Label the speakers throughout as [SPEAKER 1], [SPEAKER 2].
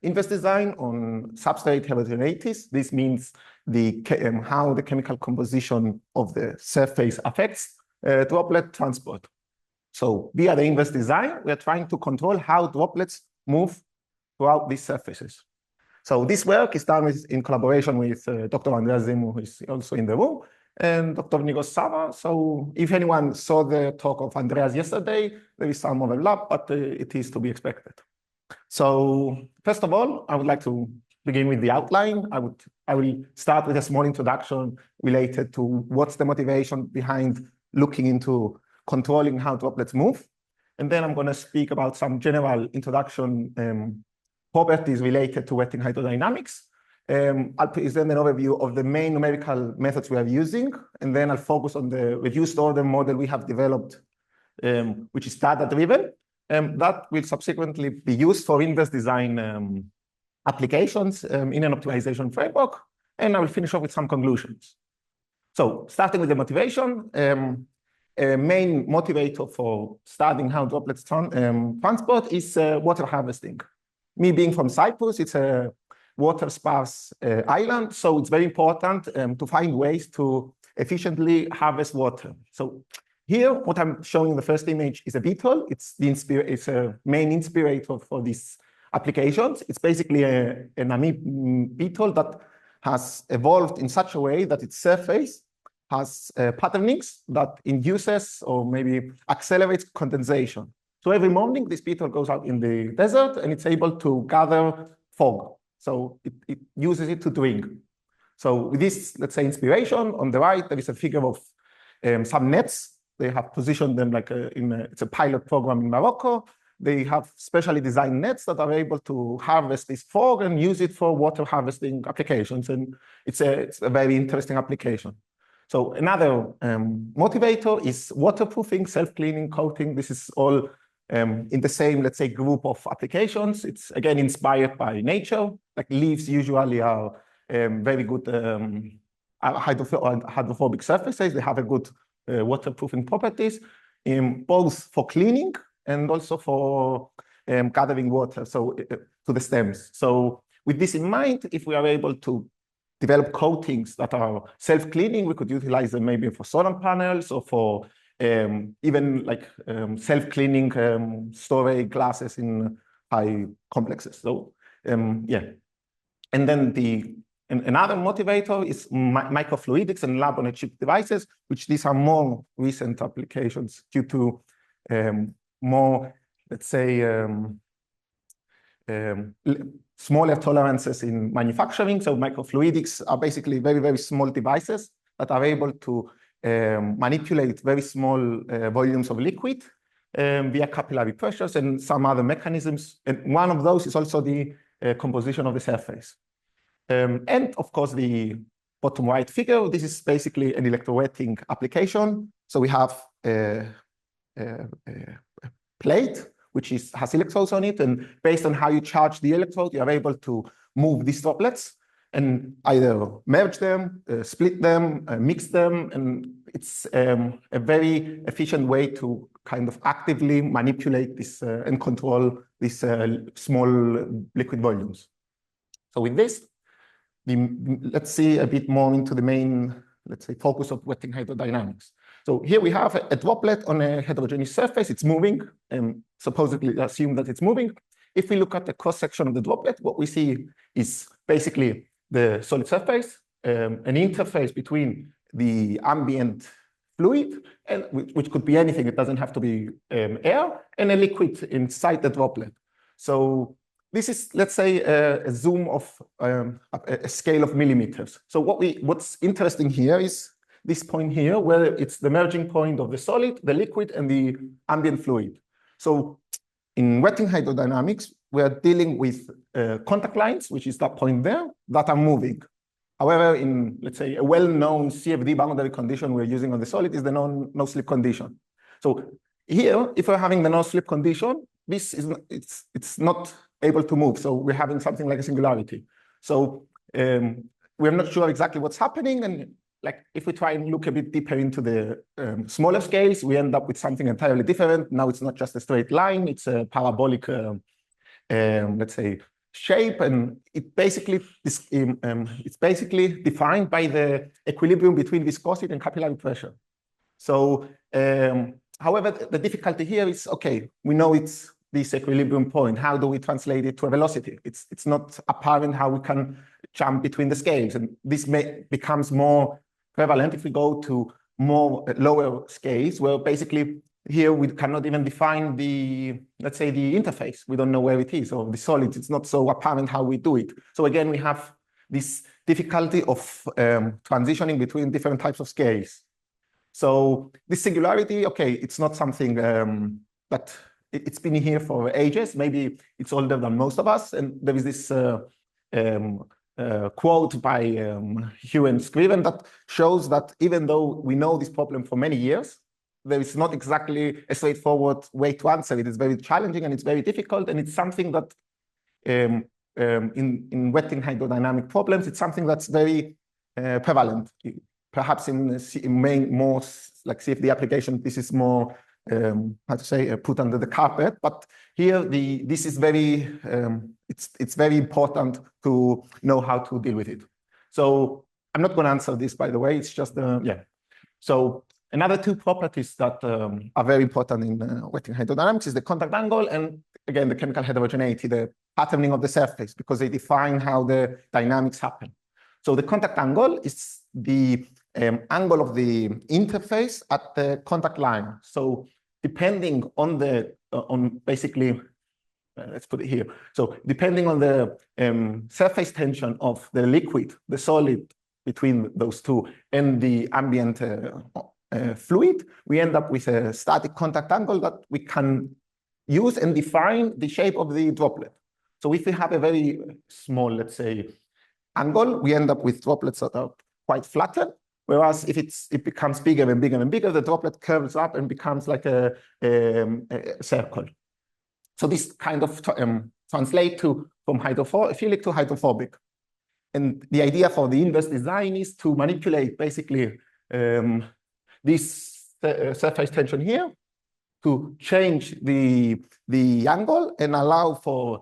[SPEAKER 1] inverse design on substrate heterogeneities. This means how the chemical composition of the surface affects droplet transport. So via the inverse design, we are trying to control how droplets move throughout these surfaces. So this work is done in collaboration with Dr. Andreas Zemu, who is also in the room, and Dr. Nigos Sava. So if anyone saw the talk of Andreas yesterday, there is some overlap, but it is to be expected. So first of all, I would like to begin with the outline. I will start with a small introduction related to what's the motivation behind looking into controlling how droplets move. And then I'm going to speak about some general introduction properties related to wetting hydrodynamics. I'll present an overview of the main numerical methods we are using, and then I'll focus on the reduced order model we have developed, which is data-driven. That will subsequently be used for inverse design applications in an optimization framework, and I will finish off with some conclusions. So starting with the motivation, a main motivator for studying how droplets transport is water harvesting. Me being from Cyprus, it's a water-sparse island, so it's very important to find ways to efficiently harvest water. So here, what I'm showing in the first image is a beetle. It's a main inspirator for these applications. It's basically an amoeba beetle that has evolved in such a way that its surface has patternings that induces or maybe accelerates condensation. So every morning, this beetle goes out in the desert and it's able to gather fog. So it uses it to drink. So with this, let's say, inspiration, on the right, there is a figure of some nets. They have positioned them like it's a pilot program in Morocco. They have specially designed nets that are able to harvest this fog and use it for water harvesting applications. And it's a very interesting application. So another motivator is waterproofing, self-cleaning, coating. This is all in the same, let's say, group of applications. It's again inspired by nature. Like leaves usually are very good hydrophobic surfaces. They have a good waterproofing properties, both for cleaning and also for gathering water to the stems. So with this in mind, if we are able to develop coatings that are self-cleaning, we could utilize them maybe for solar panels or for even like self-cleaning storage glasses in high complexes. So yeah. And then another motivator is microfluidics and lab-on-a-chip devices, which these are more recent applications due to more, let's say, smaller tolerances in manufacturing. So microfluidics are basically very, very small devices that are able to manipulate very small volumes of liquid via capillary pressures and some other mechanisms. And one of those is also the composition of the surface. And of course, the bottom right figure, this is basically an electrowetting application. So we have a plate which has electrodes on it, and based on how you charge the electrode, you are able to move these droplets and either merge them, split them, mix them, and it's a very efficient way to kind of actively manipulate this and control these small liquid volumes. So with this, let's see a bit more into the main, let's say, focus of wetting hydrodynamics. So here we have a droplet on a heterogeneous surface. It's moving, and supposedly assume that it's moving. If we look at the cross-section of the droplet, what we see is basically the solid surface, an interface between the ambient fluid, and which could be anything. It doesn't have to be air, and a liquid inside the droplet. So this is, let's say, a zoom of a scale of millimeters. So what's interesting here is this point here, where it's the merging point of the solid, the liquid, and the ambient fluid. So in wetting hydrodynamics, we are dealing with contact lines, which is that point there, that are moving. However, in, let's say, a well-known CFD boundary condition we're using on the solid is the no-slip condition. So here, if we're having the no-slip condition, this is it's not able to move. So we're having something like a singularity. So we're not sure exactly what's happening. And like if we try and look a bit deeper into the smaller scales, we end up with something entirely different. Now it's not just a straight line, it's a parabolic, let's say, shape, and it's basically defined by the equilibrium between viscosity and capillary pressure. So, however, the difficulty here is, okay, we know it's this equilibrium point. How do we translate it to a velocity? It's not apparent how we can jump between the scales, and this becomes more prevalent if we go to more lower scales, where basically here we cannot even define the, let's say, the interface. We don't know where it is, or the solids. It's not so apparent how we do it. So again, we have this difficulty of transitioning between different types of scales. So this singularity, okay, it's not something that it's been here for ages. Maybe it's older than most of us. And there is this quote by Hugh and Scriven that shows that even though we know this problem for many years, there is not exactly a straightforward way to answer it. It's very challenging and it's very difficult. And it's something that in wetting hydrodynamic problems, it's something that's very prevalent. Perhaps in more like CFD application, this is more, how to say, put under the carpet. But here, this is very, it's very important to know how to deal with it. So I'm not going to answer this, by the way. It's just, yeah. So another two properties that are very important in wetting hydrodynamics is the contact angle and, again, the chemical heterogeneity, the patterning of the surface, because they define how the dynamics happen. So the contact angle is the angle of the interface at the contact line. So depending on the, basically, let's put it here. So depending on the surface tension of the liquid, the solid between those two, and the ambient fluid, we end up with a static contact angle that we can use and define the shape of the droplet. So if we have a very small, let's say, angle, we end up with droplets that are quite flattened. Whereas if it becomes bigger and bigger and bigger, the droplet curves up and becomes like a circle. So this kind of translates from hydrophilic to hydrophobic. And the idea for the inverse design is to manipulate basically this surface tension here to change the angle and allow for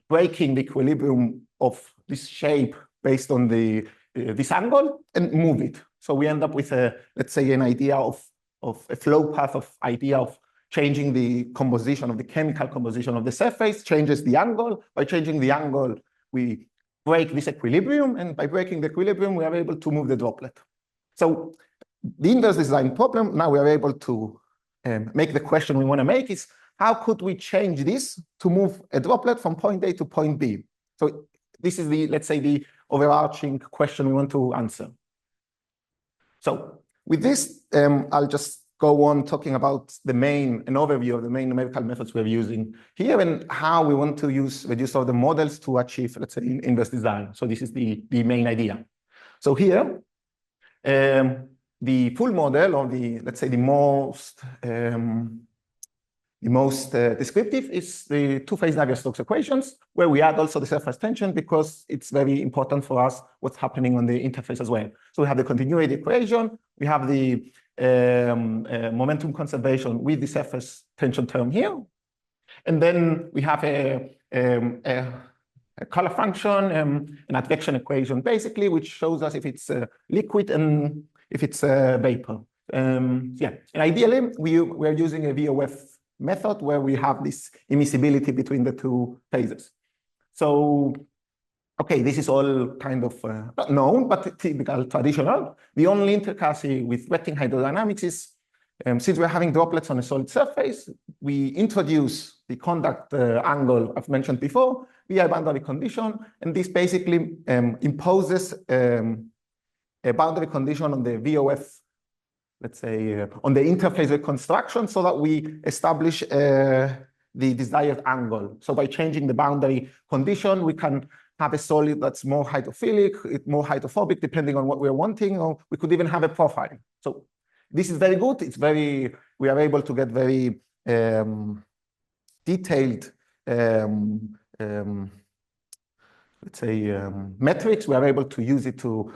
[SPEAKER 1] breaking the equilibrium of this shape based on this angle and move it. So we end up with let's say, an idea of a flow path of idea of changing the composition of the chemical composition of the surface, changes the angle. By changing the angle, we break this equilibrium, and by breaking the equilibrium, we are able to move the droplet. So the inverse design problem, now we are able to make the question we want to make is, how could we change this to move a droplet from point A to point B? So this is the, let's say, the overarching question we want to answer. So with this, I'll just go on talking about an overview of the main numerical methods we're using here and how we want to use reduced order models to achieve, let's say, inverse design. So this is the main idea. So here, the full model, or let's say the most descriptive, is the two-phase Navier-Stokes equations, where we add also the surface tension because it's very important for us what's happening on the interface as well. So we have the continuity equation, we have the momentum conservation with the surface tension term here, and then we have a color function, an advection equation, basically, which shows us if it's liquid and if it's vapor. Yeah, and ideally, we're using a VOF method where we have this immiscibility between the two phases. So, okay, this is all kind of not known, but typical, traditional. The only intricacy with wetting hydrodynamics is, since we're having droplets on a solid surface, we introduce the contact angle I've mentioned before via a boundary condition, and this basically imposes a boundary condition on the VOF, let's say, on the interface reconstruction, so that we establish the desired angle. So by changing the boundary condition, we can have a solid that's more hydrophilic, more hydrophobic, depending on what we're wanting, or we could even have a profile. So this is very good. We are able to get very detailed, let's say, metrics. We are able to use it to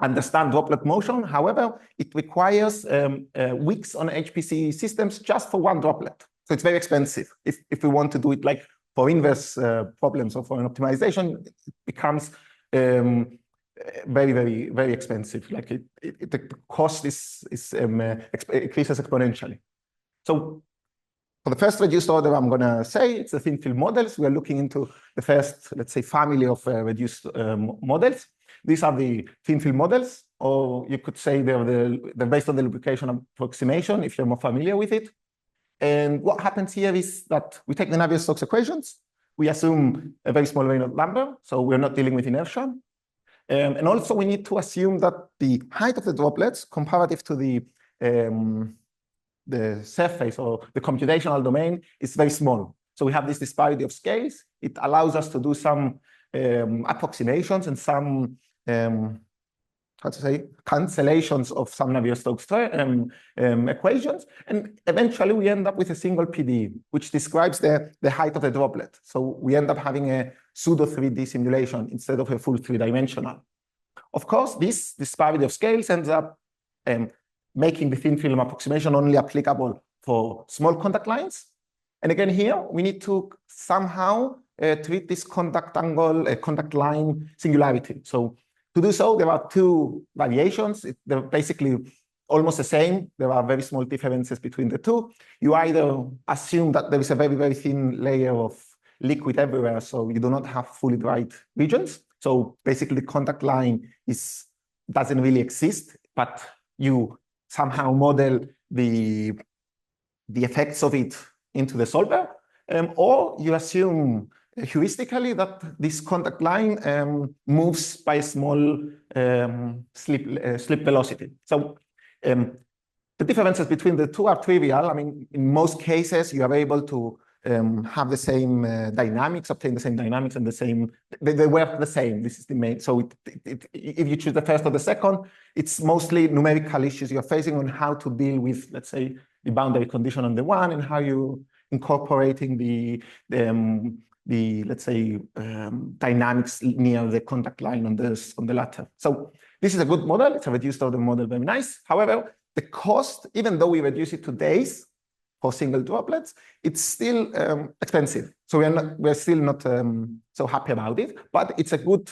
[SPEAKER 1] understand droplet motion. However, it requires weeks on HPC systems just for one droplet. So it's very expensive if we want to do it like for inverse problems or for an optimization, it becomes very, very, very expensive. Like the cost increases exponentially. So for the first reduced order, I'm going to say it's the thin film models. We are looking into the first, let's say, family of reduced models. These are the thin film models, or you could say they're based on the lubrication approximation, if you're more familiar with it. And what happens here is that we take the Navier-Stokes equations. We assume a very small Reynolds number, so we're not dealing with inertia. And also, we need to assume that the height of the droplets comparative to the surface or the computational domain is very small. So we have this disparity of scales. It allows us to do some approximations and some cancellations of some Navier-Stokes equations. And eventually, we end up with a single PDE, which describes the height of the droplet. So we end up having a pseudo 3D simulation instead of a full 3-dimensional. Of course, this disparity of scales ends up making the thin film approximation only applicable for small contact lines. And again, here, we need to somehow treat this contact angle, contact line singularity. So to do so, there are two variations. They're basically almost the same. There are very small differences between the two. You either assume that there is a very, very thin layer of liquid everywhere, so you do not have fully dried regions. So basically, the contact line doesn't really exist, but you somehow model the effects of it into the solver, or you assume heuristically that this contact line moves by a small slip velocity. So the differences between the two are trivial. I mean, in most cases, you are able to have the same dynamics, obtain the same dynamics, and they work the same. This is the main. So if you choose the first or the second, it's mostly numerical issues you're facing on how to deal with, let's say, the boundary condition on the one and how you incorporating the let's say dynamics near the contact line on the latter. So this is a good model. It's a reduced order model, very nice. However, the cost, even though we reduce it to days for single droplets, it's still expensive. So we're still not so happy about it. But it's a good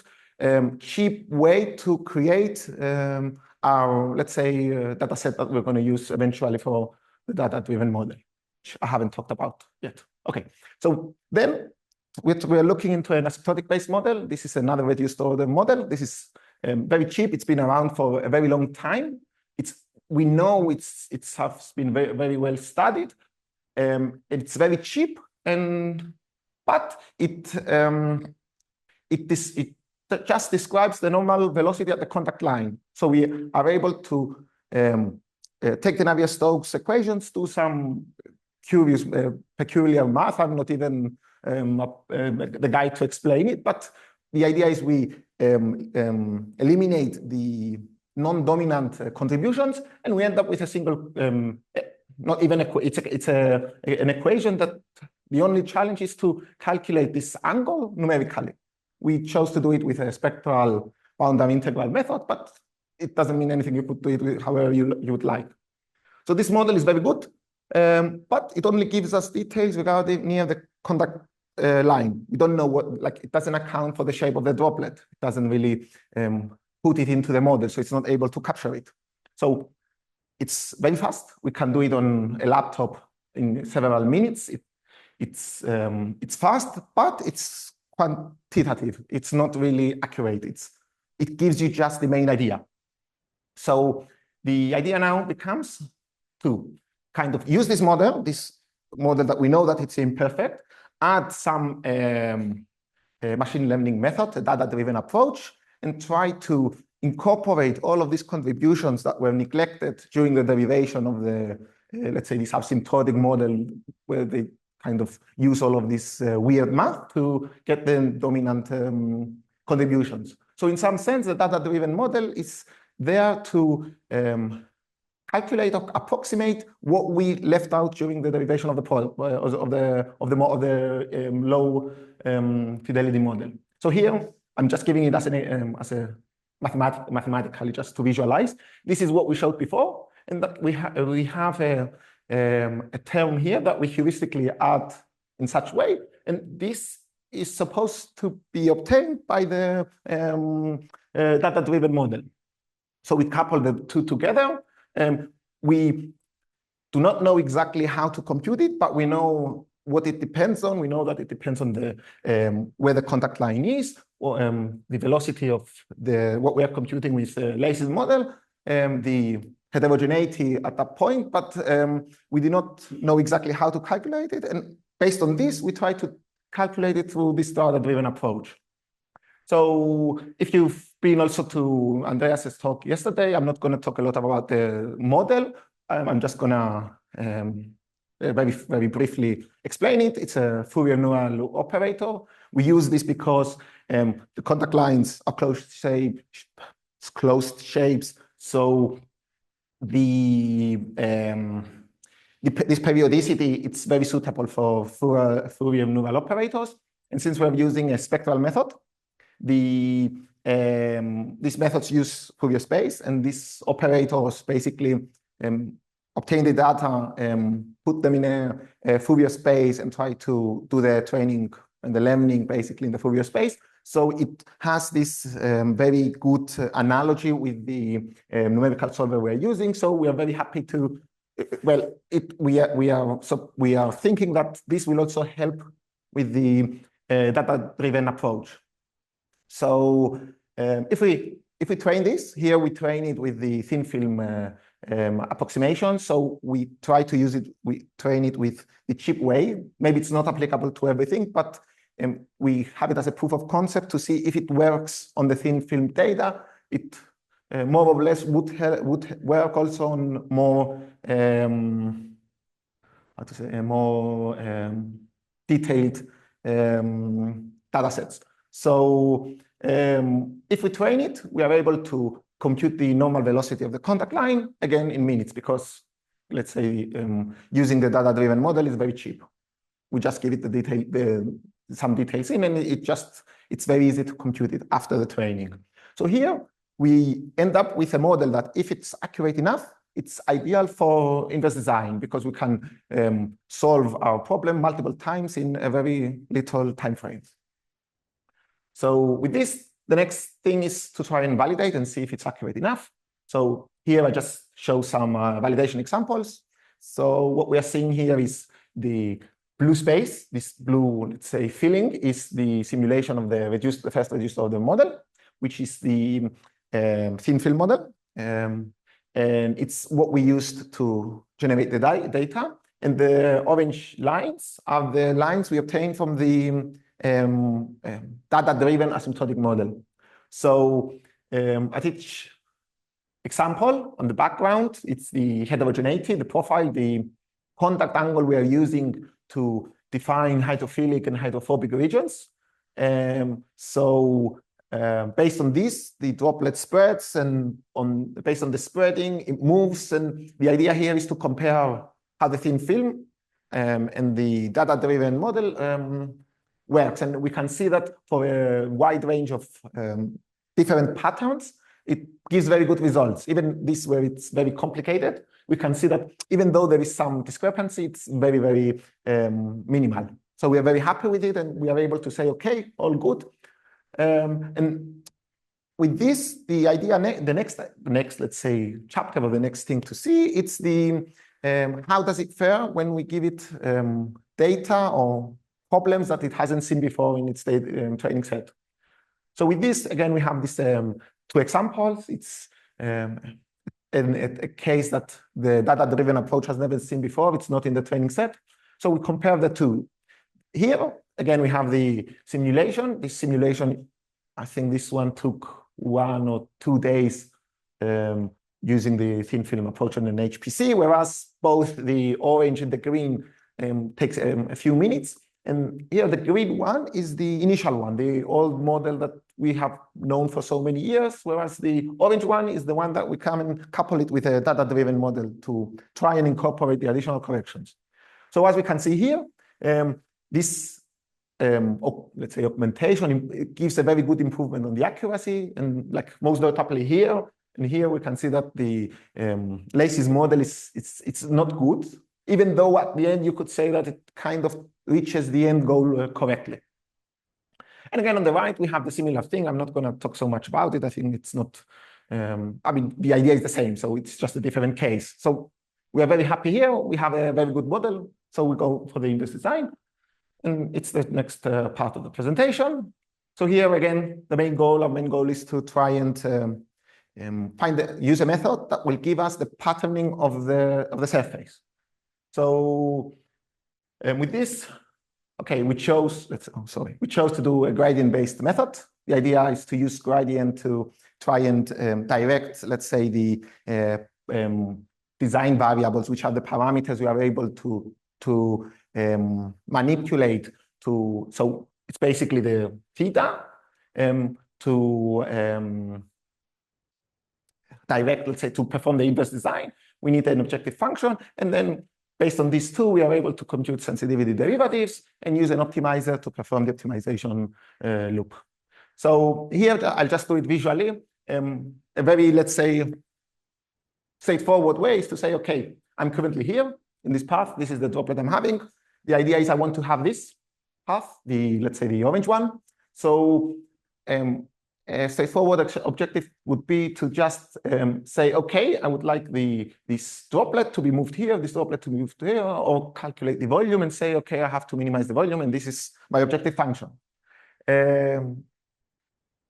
[SPEAKER 1] cheap way to create our, let's say, data set that we're going to use eventually for the data-driven model, which I haven't talked about yet. Okay, so then we're looking into an asymptotic-based model. This is another reduced order model. This is very cheap. It's been around for a very long time. We know it has been very, very well studied. It's very cheap, but it just describes the normal velocity at the contact line. So we are able to take the Navier-Stokes equations, do some curious, peculiar math. I'm not even the guy to explain it, but the idea is we eliminate the non-dominant contributions, and we end up with a single, not even it's an equation that the only challenge is to calculate this angle numerically. We chose to do it with a spectral boundary integral method, but it doesn't mean anything. You could do it however you would like. So this model is very good, but it only gives us details regarding near the contact line. We don't know what, like, it doesn't account for the shape of the droplet. It doesn't really put it into the model, so it's not able to capture it. So it's very fast. We can do it on a laptop in several minutes. It's fast, but it's quantitative. It's not really accurate. It gives you just the main idea. So the idea now becomes to kind of use this model that we know that it's imperfect, add some machine learning method, a data-driven approach, and try to incorporate all of these contributions that were neglected during the derivation of the, let's say, this asymptotic model, where they kind of use all of this weird math to get the dominant contributions. So in some sense, the data-driven model is there to calculate or approximate what we left out during the derivation of the low fidelity model. So here, I'm just giving it as a mathematically, just to visualize. This is what we showed before, and that we have a term here that we heuristically add in such way and this is supposed to be obtained by the data-driven model. So we couple the two together, and we do not know exactly how to compute it, but we know what it depends on. We know that it depends on the where the contact line is, or the velocity of what we are computing with the Lacy's model, the heterogeneity at that point, but we do not know exactly how to calculate it. And based on this, we try to calculate it through this data-driven approach. So if you've been also to Andreas's talk yesterday, I'm not going to talk a lot about the model. I'm just going to very briefly explain it. It's a Fourier neural operator. We use this because the contact lines are closed shapes. So this periodicity, it's very suitable for Fourier neural operators. And since we're using a spectral method, these methods use Fourier space, and these operators basically obtain the data, put them in a Fourier space, and try to do the training and the learning basically in the Fourier space. So it has this very good analogy with the numerical solver we're using. So we are very happy to, well, we are thinking that this will also help with the data-driven approach. So if we train this, here we train it with the thin film approximation. So we try to use it, we train it with the cheap way. Maybe it's not applicable to everything, but we have it as a proof of concept to see if it works on the thin film data. It more or less would work also on more more detailed data sets. So if we train it, we are able to compute the normal velocity of the contact line, again, in minutes, because let's say using the data-driven model is very cheap. We just give it some details in, and it's very easy to compute it after the training. So here we end up with a model that, if it's accurate enough, it's ideal for inverse design, because we can solve our problem multiple times in a very little time frame. So with this, the next thing is to try and validate and see if it's accurate enough. So here I just show some validation examples. So what we are seeing here is the blue space. This blue, let's say, filling is the simulation of the first reduced order model, which is the thin film model. And it's what we used to generate the data. And the orange lines are the lines we obtained from the data-driven asymptotic model. So at each example on the background, it's the heterogeneity, the profile, the contact angle we are using to define hydrophilic and hydrophobic regions. So based on this, the droplet spreads, and based on the spreading, it moves. And the idea here is to compare how the thin film and the data-driven model works. And we can see that for a wide range of different patterns, it gives very good results. Even this, where it's very complicated, we can see that even though there is some discrepancy, it's very, very minimal. So we are very happy with it, and we are able to say, okay, all good. And with this, the idea, the next, let's say, chapter, or the next thing to see, it's the how does it fare when we give it data or problems that it hasn't seen before in its training set. So with this, again, we have this two examples. It's a case that the data-driven approach has never seen before. It's not in the training set. So we compare the two. Here, again, we have the simulation. This simulation, I think this one took 1 or 2 days using the thin film approach on an HPC, whereas both the orange and the green takes a few minutes. And here the green one is the initial one, the old model that we have known for so many years, whereas the orange one is the one that we come and couple it with a data-driven model to try and incorporate the additional corrections. So as we can see here, this let's say augmentation, it gives a very good improvement on the accuracy, and like most notably here, and here we can see that the Lacy's model it's not good. even though at the end you could say that it kind of reaches the end goal correctly. And again, on the right, we have the similar thing. I'm not going to talk so much about it. I think it's not, I mean, the idea is the same, so it's just a different case. So we are very happy here. We have a very good model. So we go for the inverse design. And it's the next part of the presentation. So here again, our main goal is to try and use a method that will give us the patterning of the surface. So with this, okay, we chose to do a gradient-based method. The idea is to use gradient to try and direct, let's say, the design variables, which are the parameters we are able to manipulate to. So it's basically the theta to direct, let's say, to perform the inverse design. We need an objective function, and then based on these two, we are able to compute sensitivity derivatives and use an optimizer to perform the optimization loop. So here, I'll just do it visually. A very, let's say, straightforward way is to say, okay, I'm currently here in this path. This is the droplet I'm having. The idea is I want to have this path, let's say the orange one. So a straightforward objective would be to just say, okay, I would like this droplet to be moved here, this droplet to be moved here, or calculate the volume and say, okay, I have to minimize the volume, and this is my objective function.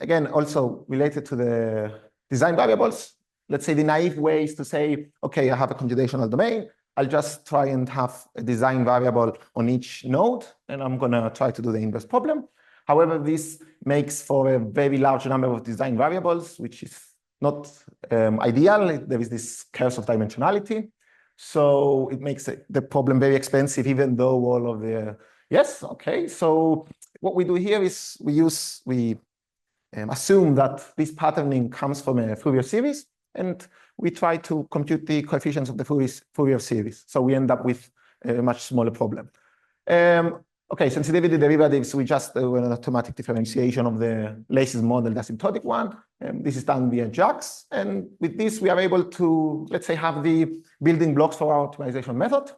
[SPEAKER 1] Again, also related to the design variables, let's say the naive way is to say, okay, I have a computational domain. I'll just try and have a design variable on each node, and I'm going to try to do the inverse problem. However, this makes for a very large number of design variables, which is not ideal. There is this curse of dimensionality. So it makes the problem very expensive, even though all of the, yes, okay. So what we do here is we assume that this patterning comes from a Fourier series, and we try to compute the coefficients of the Fourier series. So we end up with a much smaller problem. Okay, sensitivity derivatives, we just do an automatic differentiation of the latest model, the asymptotic one. This is done via JAX. And with this, we are able to, let's say, have the building blocks for our optimization method.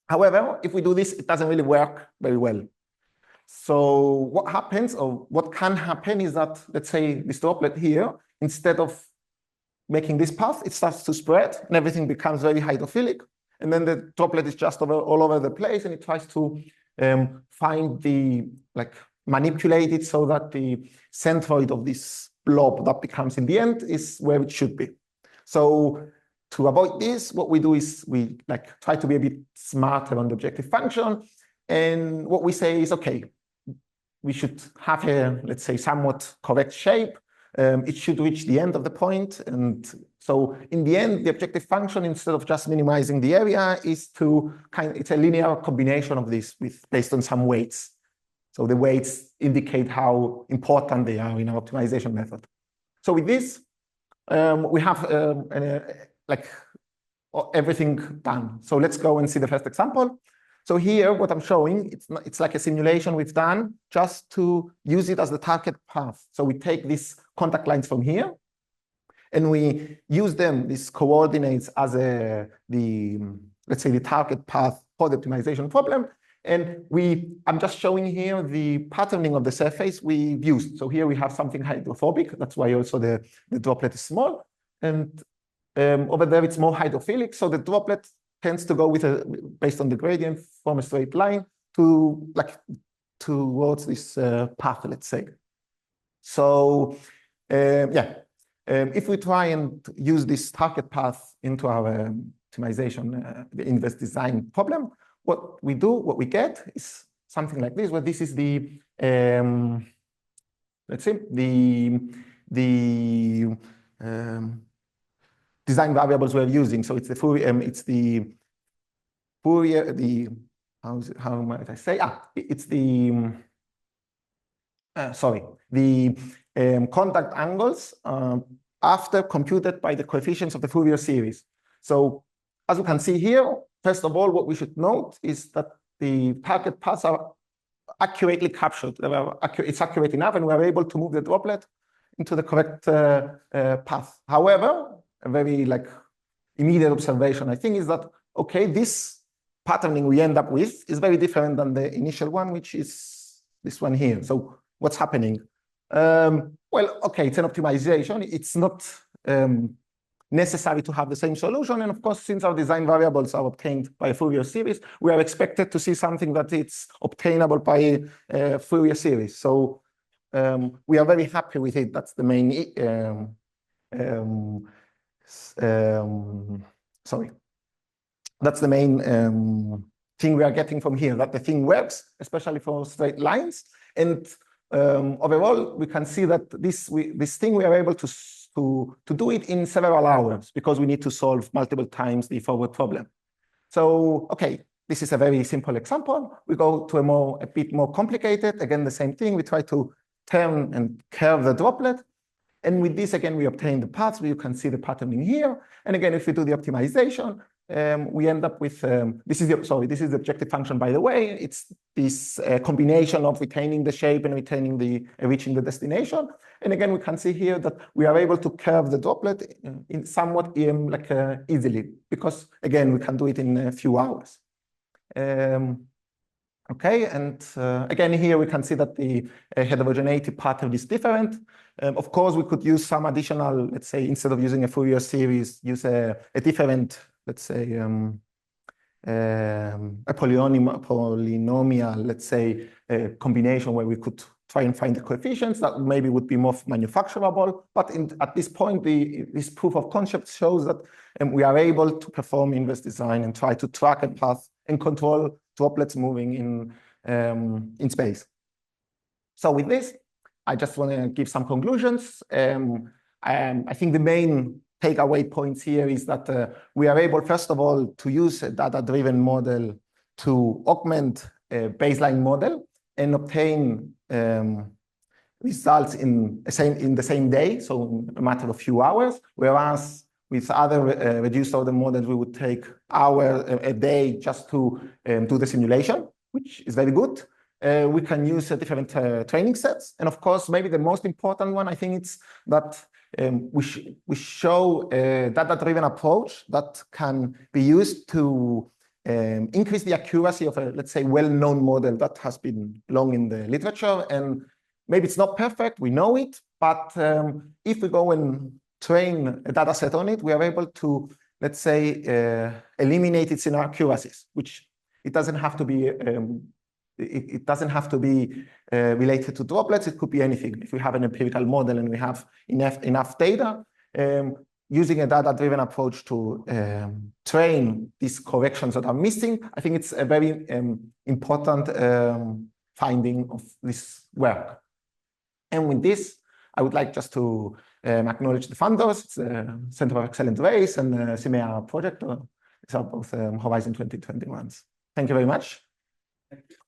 [SPEAKER 1] However, if we do this, it doesn't really work very well. So what happens, or what can happen, is that, let's say, this droplet here, instead of making this path, it starts to spread, and everything becomes very hydrophilic. And then the droplet is just all over the place, and it tries to manipulate it so that the centroid of this blob that becomes in the end is where it should be. So to avoid this, what we do is we try to be a bit smarter on the objective function. And what we say is, okay, we should have a, let's say, somewhat correct shape. It should reach the end of the point. And so in the end, the objective function, instead of just minimizing the area, is to it's a linear combination of this based on some weights. So the weights indicate how important they are in our optimization method. So with this, we have everything done. So let's go and see the first example. So here, what I'm showing, it's like a simulation we've done just to use it as the target path. So we take these contact lines from here, and we use them, these coordinates, as let's say, the target path for the optimization problem. And I'm just showing here the patterning of the surface we've used. So here we have something hydrophobic. That's why also the droplet is small. And over there, it's more hydrophilic. So the droplet tends to go based on the gradient, from a straight line towards this path, let's say. So if we try and use this target path into our optimization, the inverse design problem, what we get is something like this, where this is the, let's say, the design variables we're using. So it's the Fourier, how might I say? It's the contact angles after computed by the coefficients of the Fourier series. So as you can see here, first of all, what we should note is that the target paths are accurately captured. It's accurate enough, and we are able to move the droplet into the correct path. However, a very immediate observation, I think, is that okay, this patterning we end up with is very different than the initial one, which is this one here. So what's happening? Well, okay, it's an optimization. It's not necessary to have the same solution. And of course, since our design variables are obtained by a Fourier series, we are expected to see something that it's obtainable by a Fourier series. So we are very happy with it. That's the main, sorry. That's the main thing we are getting from here, that the thing works, especially for straight lines. And overall, we can see that this thing we are able to do it in several hours because we need to solve multiple times the forward problem. So, okay, this is a very simple example. We go to a bit more complicated. Again, the same thing. We try to turn and curve the droplet. And with this, again, we obtain the paths. You can see the patterning here. And again, if we do the optimization, we end up with, this is the objective function, by the way. It's this combination of retaining the shape and reaching the destination. And again, we can see here that we are able to curve the droplet in somewhat easily, because again, we can do it in a few hours. Okay, and again, here we can see that the heterogeneity pattern is different. Of course, we could use some additional, let's say, instead of using a Fourier series, use a different, let's say, a polynomial, let's say, combination where we could try and find the coefficients that maybe would be more manufacturable. But at this point, this proof of concept shows that we are able to perform inverse design and try to track a path and control droplets moving in space. So with this, I just want to give some conclusions. I think the main takeaway points here is that we are able, first of all, to use a data-driven model to augment a baseline model and obtain results in the same day, so in a matter of few hours, whereas with other reduced order models, we would take a day just to do the simulation, which is very good. We can use different training sets. And of course, maybe the most important one, I think it's that we show a data-driven approach that can be used to increase the accuracy of a, let's say, well-known model that has been long in the literature. And maybe it's not perfect, we know it, but if we go and train a data set on it, we are able to, let's say, eliminate its inaccuracies, which it doesn't have to be related to droplets. It could be anything. If we have an empirical model and we have enough data, using a data-driven approach to train these corrections that are missing, I think it's a very important finding of this work. And with this, I would like just to acknowledge the funders. It's the Center of Excellent Race and the CIMEA project. These are both Horizon 2021s. Thank you very much.
[SPEAKER 2] Thank you.